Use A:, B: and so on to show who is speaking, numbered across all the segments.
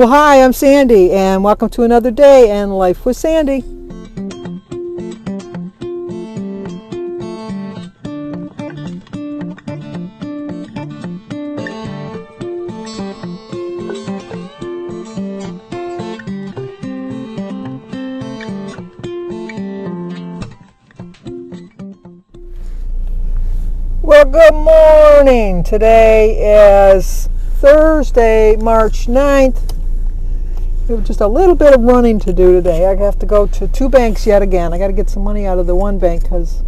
A: Well, hi, I'm Sandy, and welcome to another day in Life with Sandy. Well, good morning. Today is Thursday, March 9th. We have just a little bit of running to do today. I have to go to two banks yet again. I got to get some money out of the one bank because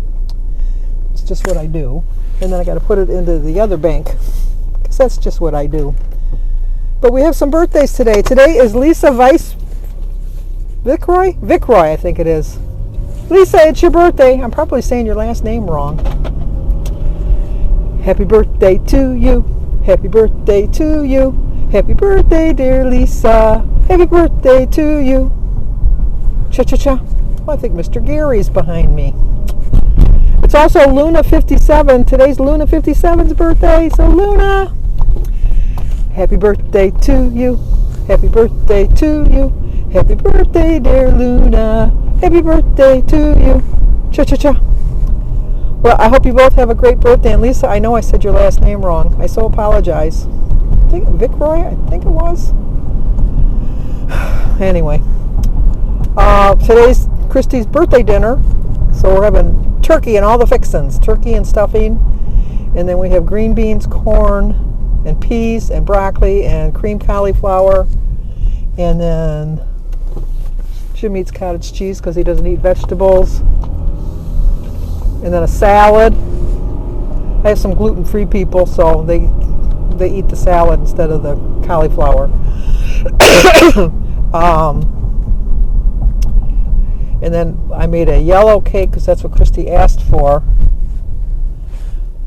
A: it's just what I do. And then I got to put it into the other bank because that's just what I do. But we have some birthdays today. Today is Lisa Vicroy, I think it is. Lisa, it's your birthday. I'm probably saying your last name wrong. Happy birthday to you. Happy birthday to you. Happy birthday, dear Lisa. Happy birthday to you. Cha-cha-cha. Well, I think Mr. Gary's behind me. It's also Luna 57. Today's Luna 57's birthday. So Luna, happy birthday to you. Happy birthday to you. Happy birthday, dear Luna. Happy birthday to you. Cha-cha-cha. Well, I hope you both have a great birthday. And Lisa, I know I said your last name wrong. I so apologize. I think Vicroy, I think it was. Anyway, today's Christy's birthday dinner. So we're having turkey and all the fixins. Turkey and stuffing. And then we have green beans, corn, and peas, and broccoli, and creamed cauliflower. And then Jim eats cottage cheese because he doesn't eat vegetables. And then a salad. I have some gluten-free people, so they eat the salad instead of the cauliflower. And then I made a yellow cake because that's what Christy asked for.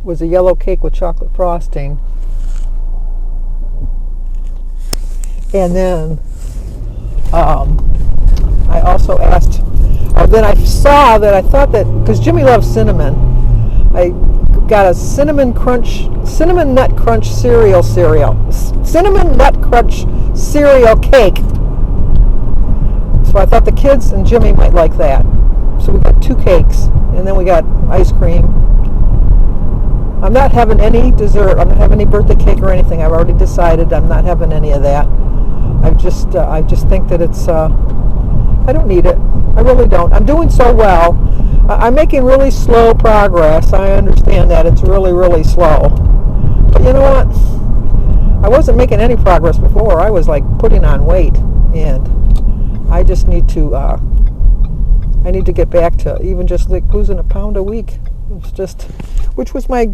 A: Was a yellow cake with chocolate frosting. And then I also asked. Then I saw that I thought that because Jimmy loves cinnamon, I got a cinnamon nut crunch cereal cake. So I thought the kids and Jimmy might like that. So we got two cakes, and then we got ice cream. I'm not having any dessert. I'm not having any birthday cake or anything. I've already decided I'm not having any of that. I just think that it's. I don't need it. I really don't. I'm doing so well. I'm making really slow progress. I understand that it's really, really slow. But you know what? I wasn't making any progress before. I was like putting on weight, and I just need to. I need to get back to even just like losing a pound a week. It's just, which was my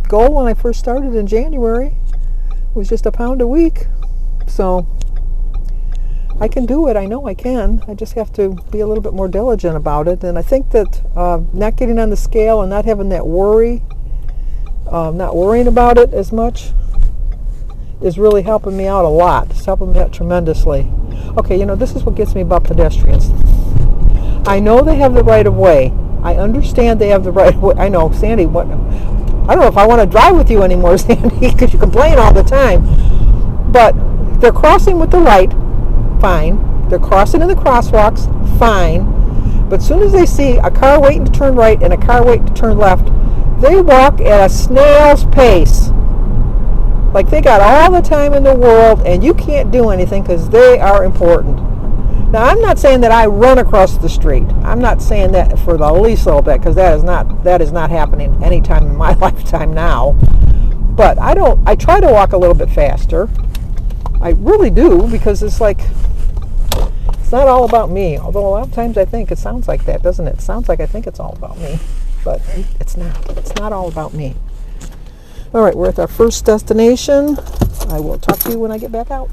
A: goal when I first started in January. It was just a pound a week. So I can do it. I know I can. I just have to be a little bit more diligent about it. And I think that not getting on the scale and not having that worry, not worrying about it as much, is really helping me out a lot. It's helping me out tremendously. Okay, this is what gets me about pedestrians. I know they have the right of way. I understand they have the right of way. I know, Sandy, what? I don't know if I want to drive with you anymore, Sandy, because you complain all the time. But they're crossing with the right. Fine. They're crossing in the crosswalks, fine. But as soon as they see a car waiting to turn right and a car waiting to turn left, they walk at a snail's pace. Like they got all the time in the world and you can't do anything because they are important. Now, I'm not saying that I run across the street. I'm not saying that for the least little bit because that is not happening anytime in my lifetime now. But I try to walk a little bit faster. I really do, because it's like, it's not all about me. Although a lot of times I think it sounds like that, doesn't it? It sounds like I think it's all about me. But it's not. It's not all about me. All right, we're at our first destination. I will talk to you when I get back out.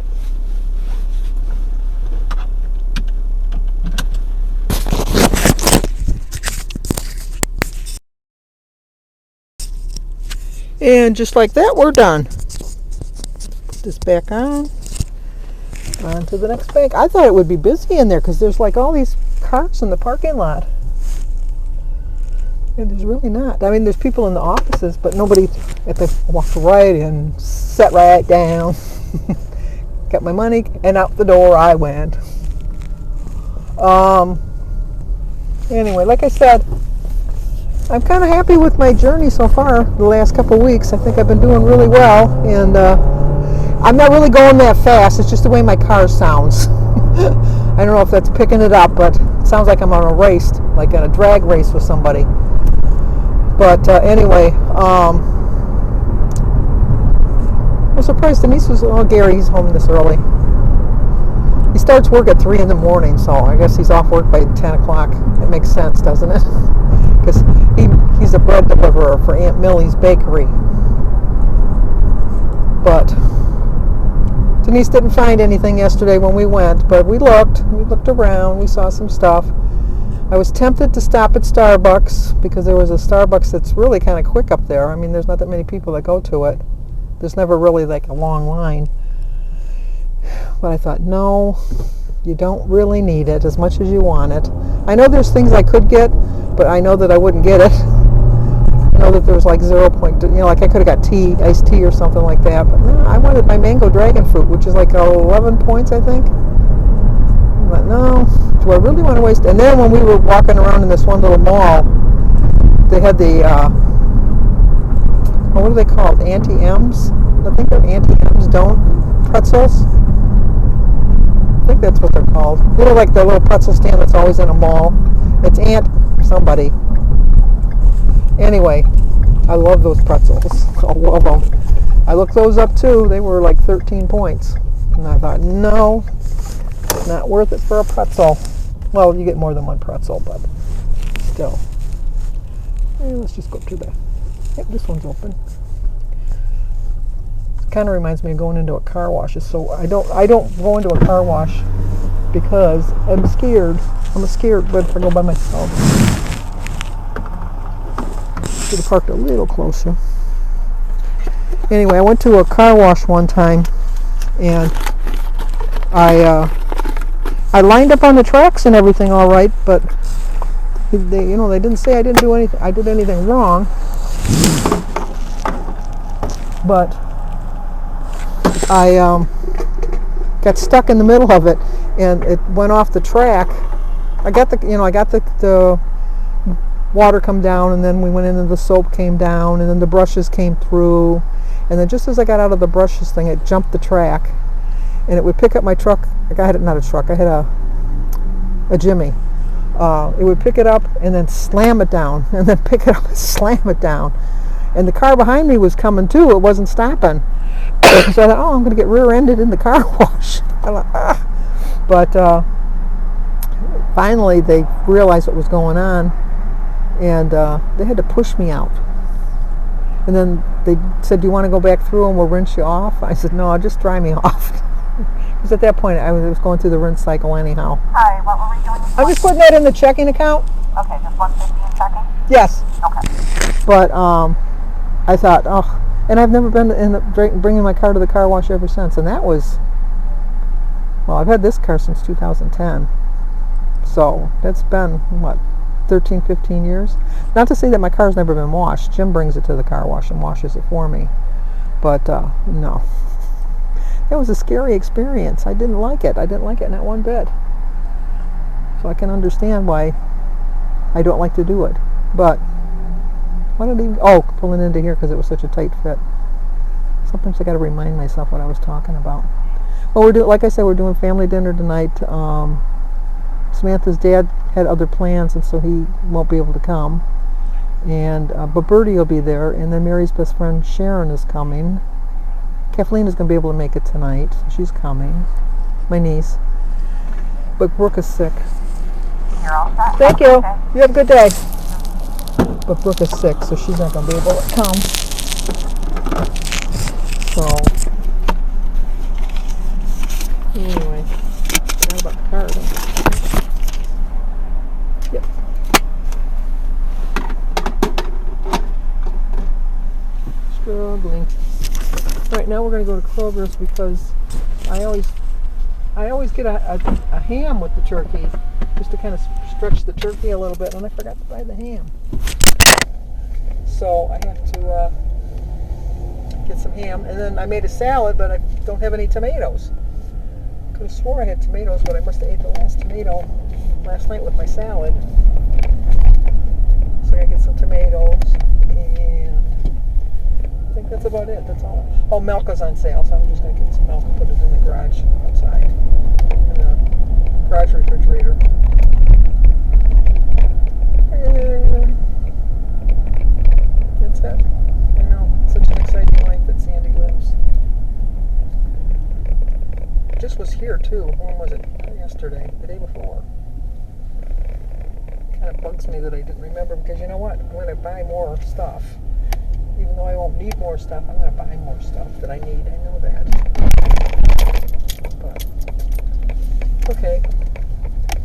A: And just like that, we're done. Put this back on to the next bank. I thought it would be busy in there because there's like all these cars in the parking lot. And there's really not. I mean, there's people in the offices, but nobody at the walk right and sit right down. got my money, and out the door I went. Anyway, like I said, I'm kind of happy with my journey so far the last couple of weeks. I think I've been doing really well, and I'm not really going that fast. It's just the way my car sounds. I don't know if that's picking it up, but it sounds like I'm on a race, like in a drag race with somebody. But anyway, I'm surprised Denise was, Gary, he's home this early. He starts work at 3 in the morning, so I guess he's off work by 10 o'clock. It makes sense, doesn't it? Because he's a bread deliverer for Aunt Millie's bakery. But Denise didn't find anything yesterday when we went, but we looked around, we saw some stuff. I was tempted to stop at Starbucks because there was a Starbucks that's really kind of quick up there. I mean, there's not that many people that go to it. There's never really like a long line. But I thought, no, you don't really need it as much as you want it. I know there's things I could get, but I know that I wouldn't get it. I know that there was like 0 point, like I could have got tea, iced tea or something like that. But no, I wanted my mango dragon fruit, which is like 11 points, I think. But no, do I really want to waste? And then when we were walking around in this one little mall, they had the, what are they called? Auntie M's? I think they're Auntie M's pretzels. I think that's what they're called. Like the little pretzel stand that's always in a mall. It's Aunt somebody. Anyway, I love those pretzels. I love them. I looked those up too. They were like 13 points. And I thought, no, not worth it for a pretzel. Well, you get more than one pretzel, but still. Let's just go up to the... Yep, this one's open. Kind of reminds me of going into a car wash. So I don't go into a car wash because I'm scared. I'm scared, but if I go by myself, should have parked a little closer. Anyway, I went to a car wash one time, and I lined up on the tracks and everything all right, but they didn't say I did anything wrong, but I got stuck in the middle of it, and it went off the track. I got the water come down, and then we went in and the soap came down, and then the brushes came through, and then just as I got out of the brushes thing, it jumped the track, and it would pick up my truck. I had a Jimmy. It would pick it up and then slam it down, and then pick it up and slam it down, and the car behind me was coming too. It wasn't stopping. So I thought, I'm going to get rear-ended in the car wash. I thought, But finally they realized what was going on, and they had to push me out. And then they said, do you want to go back through and we'll rinse you off? I said, no, just dry me off. Because at that point I was going through the rinse cycle anyhow.
B: Hi, what were we doing?
A: I'm just putting that in the checking account.
B: Okay, just 150 in checking?
A: Yes.
B: Okay.
A: But I thought, and I've never been bringing my car to the car wash ever since. And that was, I've had this car since 2010. So that's been, 13, 15 years? Not to say that my car's never been washed. Jim brings it to the car wash and washes it for me. But no. It was a scary experience. I didn't like it. Not one bit. So I can understand why I don't like to do it. But why don't even... pulling into here because it was such a tight fit. Sometimes I got to remind myself what I was talking about. Well, like I said, we're doing family dinner tonight. Samantha's dad had other plans, and so he won't be able to come. And but Bertie will be there, and then Mary's best friend Sharon is coming. Kathleen is going to be able to make it tonight. So she's coming. My niece. But Brooke is sick.
B: You're all set?
A: Thank you.
B: Okay.
A: You have a good day. But Brooke is sick, so she's not going to be able to come. So, anyway, forgot about the car, don't I? Yep. Struggling. Right now we're going to go to Kroger's because I always get a ham with the turkey, just to kind of stretch the turkey a little bit, and I forgot to buy the ham. So I have to get some ham, and then I made a salad, but I don't have any tomatoes. could have swore I had tomatoes, but I must have ate the last tomato last night with my salad. So I gotta get some tomatoes, and I think that's about it. That's all. Oh, milk is on sale, so I'm just gonna get some milk and put it in the garage outside, in the garage refrigerator. And that's it. I know, such an exciting life that Sandy lives. Just was here too. When was it? Yesterday, the day before. Kind of bugs me that I didn't remember, because you know what? I'm going to buy more stuff. Even though I won't need more stuff, I'm going to buy more stuff that I need. I know that. But okay,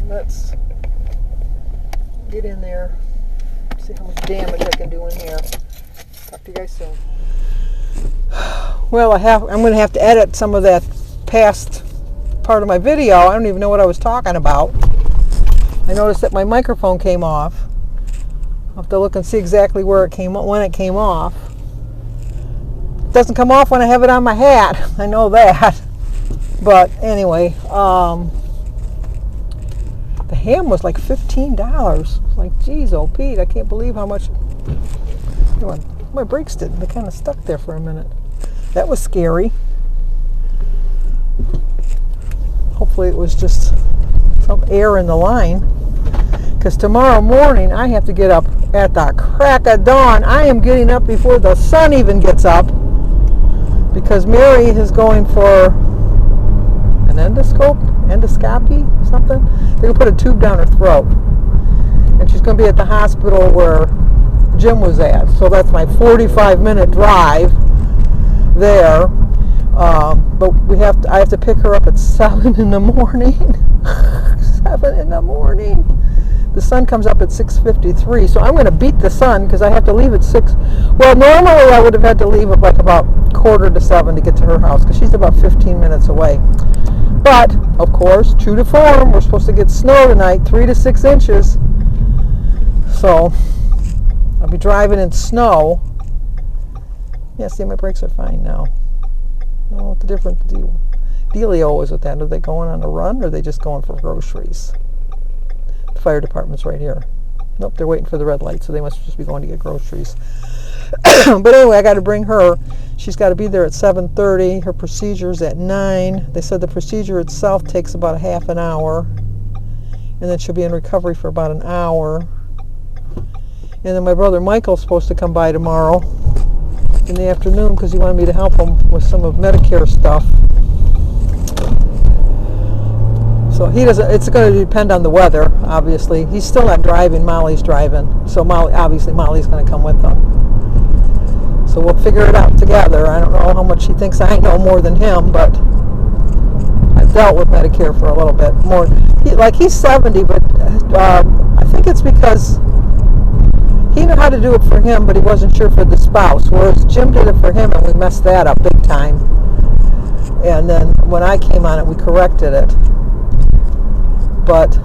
A: let's get in there. See how much damage I can do in here. Talk to you guys soon. Well, I'm going to have to edit some of that past part of my video. I don't even know what I was talking about. I noticed that my microphone came off. I'll have to look and see exactly where it came, when it came off. It doesn't come off when I have it on my hat. I know that. But anyway, the ham was like $15. Like, geez, oh Pete, I can't believe how much. My brakes didn't. They kind of stuck there for a minute. That was scary. Hopefully it was just some air in the line, because tomorrow morning I have to get up at the crack of dawn. I am getting up before the sun even gets up, because Mary is going for an endoscopy, something. They're going to put a tube down her throat, and she's going to be at the hospital where Jim was at. So that's my 45-minute drive there. But I have to pick her up at 7 in the morning. 7 in the morning. The sun comes up at 6:53, so I'm going to beat the sun, because I have to leave at 6. Well, normally I would have had to leave at like about 6:45 to get to her house, because she's about 15 minutes away. But, of course, true to form, we're supposed to get snow tonight, 3 to 6 inches. So, I'll be driving in snow. Yeah, see, my brakes are fine now. I don't know what the different dealio is with that. Are they going on a run, or are they just going for groceries? The fire department's right here. Nope, they're waiting for the red light, so they must just be going to get groceries. But anyway, I got to bring her. She's got to be there at 7:30. Her procedure's at 9. They said the procedure itself takes about a half an hour, and then she'll be in recovery for about an hour. And then my brother Michael's supposed to come by tomorrow in the afternoon, because he wanted me to help him with some of Medicare stuff. So he doesn't. It's going to depend on the weather, obviously. He's still not driving. Molly's driving. So Molly's going to come with him. So we'll figure it out together. I don't know how much he thinks I know more than him, but I've dealt with Medicare for a little bit more. He's 70, but I think it's because he knew how to do it for him, but he wasn't sure for the spouse, whereas Jim did it for him, and we messed that up big time. And then when I came on it, we corrected it. But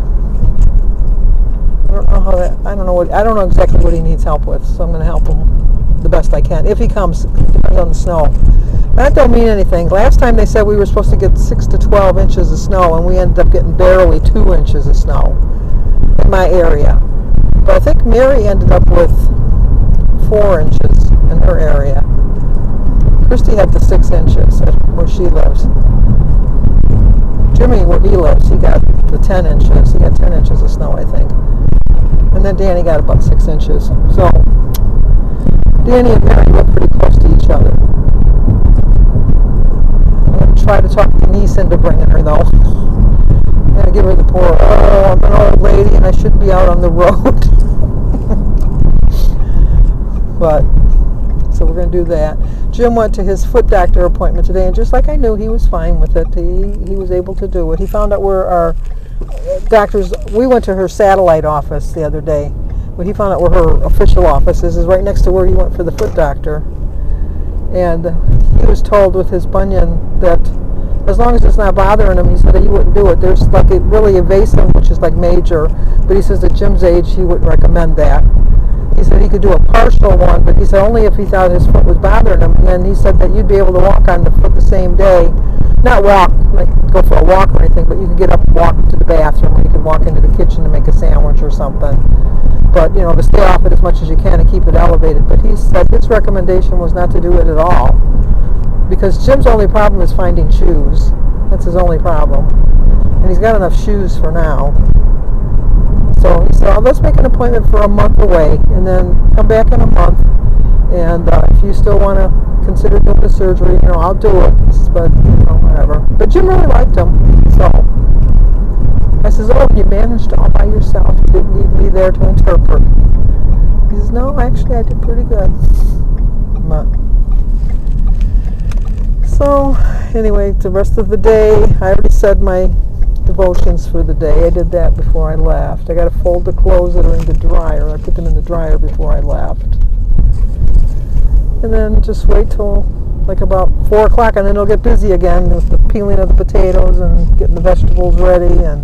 A: I don't know exactly what he needs help with, so I'm going to help him the best I can. If he comes, it depends on the snow. That don't mean anything. Last time they said we were supposed to get 6 to 12 inches of snow, and we ended up getting barely 2 inches of snow in my area. But I think Mary ended up with 4 inches in her area. Christy had the 6 inches where she lives. Jimmy, where he lives, he got the 10 inches. He got 10 inches of snow, I think. And then Danny got about 6 inches. So Danny and Mary live pretty close to each other. I'm going to try to talk Denise into bringing her, though. I'm going to give her the poor, I'm an old lady and I shouldn't be out on the road. But, so we're going to do that. Jim went to his foot doctor appointment today, and just like I knew, he was fine with it. He was able to do it. He found out where our doctors, we went to her satellite office the other day. Well, he found out where her official office is right next to where he went for the foot doctor. And he was told with his bunion that as long as it's not bothering him, he said that he wouldn't do it. There's like a really invasive, which is like major, but he says at Jim's age, he wouldn't recommend that. He said he could do a partial one, but he said only if he thought his foot was bothering him. And then he said that you'd be able to walk on the foot the same day. Not walk, like go for a walk or anything, but you can get up and walk to the bathroom, or you can walk into the kitchen to make a sandwich or something. But, you know, to stay off it as much as you can and keep it elevated. But he said his recommendation was not to do it at all, because Jim's only problem is finding shoes. That's his only problem. And he's got enough shoes for now. So he said, oh, let's make an appointment for a month away, and then come back in a month. And if you still want to consider doing the surgery, you know, I'll do it. But, you know, whatever. But Jim really liked him. So I says, oh, you managed all by yourself. You didn't need me there to interpret. He says, no, actually, I did pretty good. But, so, anyway, the rest of the day, I already said my devotions for the day. I did that before I left. I got to fold the clothes that are in the dryer. I put them in the dryer before I left. And then just wait till like about 4 o'clock, and then it'll get busy again with the peeling of the potatoes and getting the vegetables ready and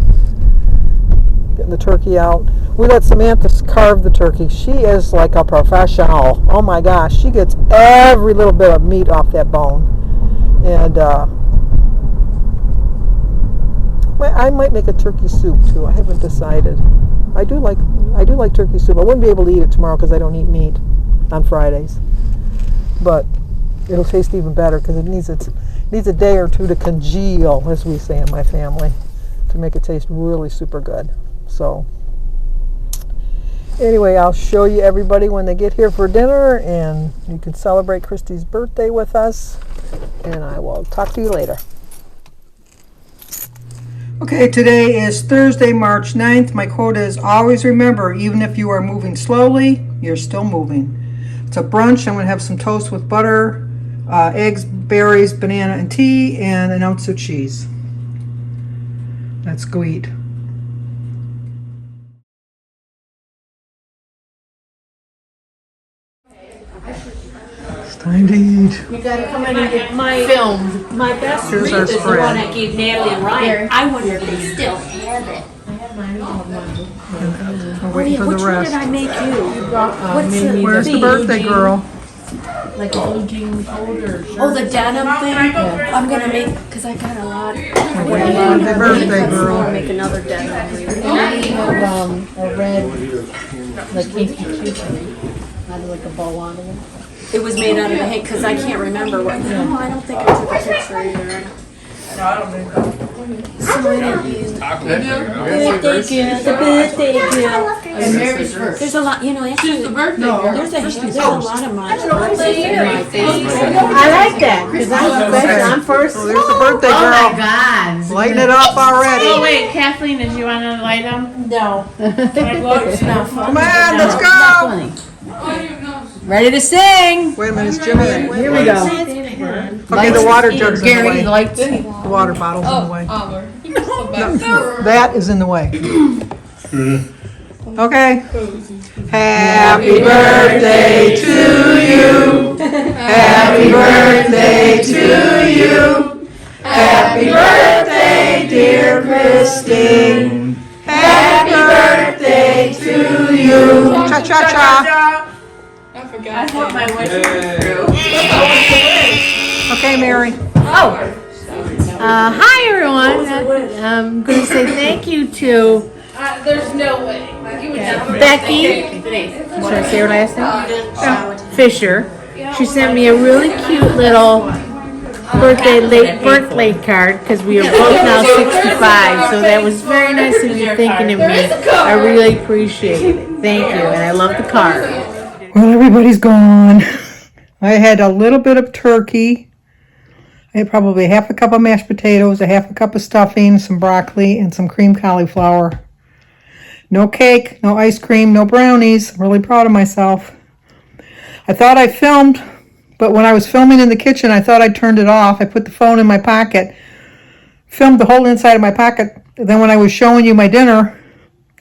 A: getting the turkey out. We let Samantha carve the turkey. She is like a professional. Oh my gosh, she gets every little bit of meat off that bone. And I might make a turkey soup too. I haven't decided. I do like turkey soup. I wouldn't be able to eat it tomorrow because I don't eat meat on Fridays. But it'll taste even better because it needs a day or two to congeal, as we say in my family, to make it taste really super good. So anyway, I'll show you everybody when they get here for dinner, and you can celebrate Christy's birthday with us, and I will talk to you later. Okay, today is Thursday, March 9th. My quote is, always remember, even if you are moving slowly, you're still moving. It's a brunch. I'm going to have some toast with butter, eggs, berries, banana, and tea, and an ounce of cheese. Let's go eat. It's time to eat.
C: You gotta come in and get my film. My best
A: Here's
C: read
A: our
C: is the
A: spread.
C: one I gave Natalie and Ryan. I wonder if they still have it.
A: I'm waiting for the
C: Which one
A: rest.
C: did I make you? What's the
A: Where's the birthday girl?
D: Like a blue jean holder.
C: Oh, the denim thing? Yeah. I'm gonna make, because I got a lot.
A: The birthday girl.
C: Make another denim.
D: And we have a red, like Casey Cupid, had like a bow on it.
C: It was made out of a hank, because I can't remember what. No, I don't think I took a picture either. So I didn't use the birthday girl.
D: And Mary's first.
C: There's a lot, you know, actually,
D: The birthday girl.
C: there's a lot of my birthdays in my Facebook.
D: I like that, because I'm special, I'm first.
A: Well, there's the birthday
D: Oh my
A: girl.
D: God.
A: Lighting it up already.
E: Oh wait, Kathleen, did you want to light them?
C: No.
E: It's not
A: Come on, let's go.
D: Ready to sing.
A: Wait a minute, it's Jimmy.
D: Here we go.
A: Okay, the water jug's in the
D: Gary,
A: way.
D: lights.
A: The water bottle's in the way.
E: You're so bad.
A: That is in the way. Okay. Happy birthday to you. Happy birthday to you. Happy birthday, dear Christine. Happy birthday to you. Cha cha cha.
E: I forgot. I hope my wish was true.
A: Okay, Mary.
D: Hi everyone. I'm going to say thank you to
E: There's no way. You would never.
D: Becky. Should I say her last name? Fisher. She sent me a really cute little late birthday card because we are both now 65. So that was very nice of you thinking of me. I really appreciate it. Thank you, and I love the card.
A: Well, everybody's gone. I had a little bit of turkey. I had probably half a cup of mashed potatoes, a half a cup of stuffing, some broccoli, and some creamed cauliflower. No cake, no ice cream, no brownies. I'm really proud of myself. I thought I filmed, but when I was filming in the kitchen, I thought I turned it off. I put the phone in my pocket, filmed the whole inside of my pocket. Then when I was showing you my dinner,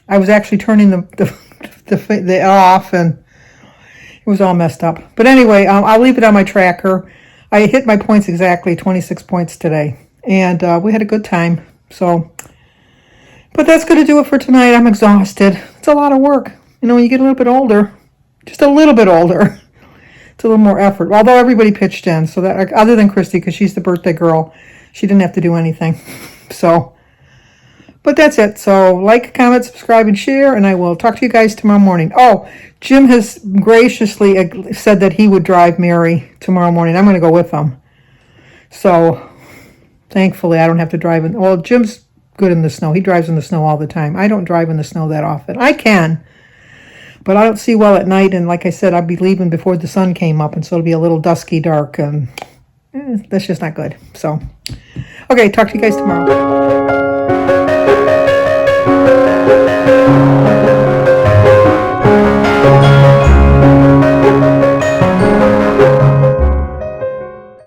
A: I was actually turning the off, and it was all messed up. But anyway, I'll leave it on my tracker. I hit my points exactly, 26 points today. And we had a good time. So, but that's going to do it for tonight. I'm exhausted. It's a lot of work. You know, when you get a little bit older, just a little bit older, it's a little more effort. Although everybody pitched in. So that, other than Christy, because she's the birthday girl, she didn't have to do anything. So, but that's it. So like, comment, subscribe, and share, and I will talk to you guys tomorrow morning. Oh, Jim has graciously said that he would drive Mary tomorrow morning. I'm going to go with him. So thankfully I don't have to drive in. Well, Jim's good in the snow. He drives in the snow all the time. I don't drive in the snow that often. I can, but I don't see well at night. And like I said, I'd be leaving before the sun came up, and so it'll be a little dusky dark, and that's just not good. So, okay, talk to you guys tomorrow.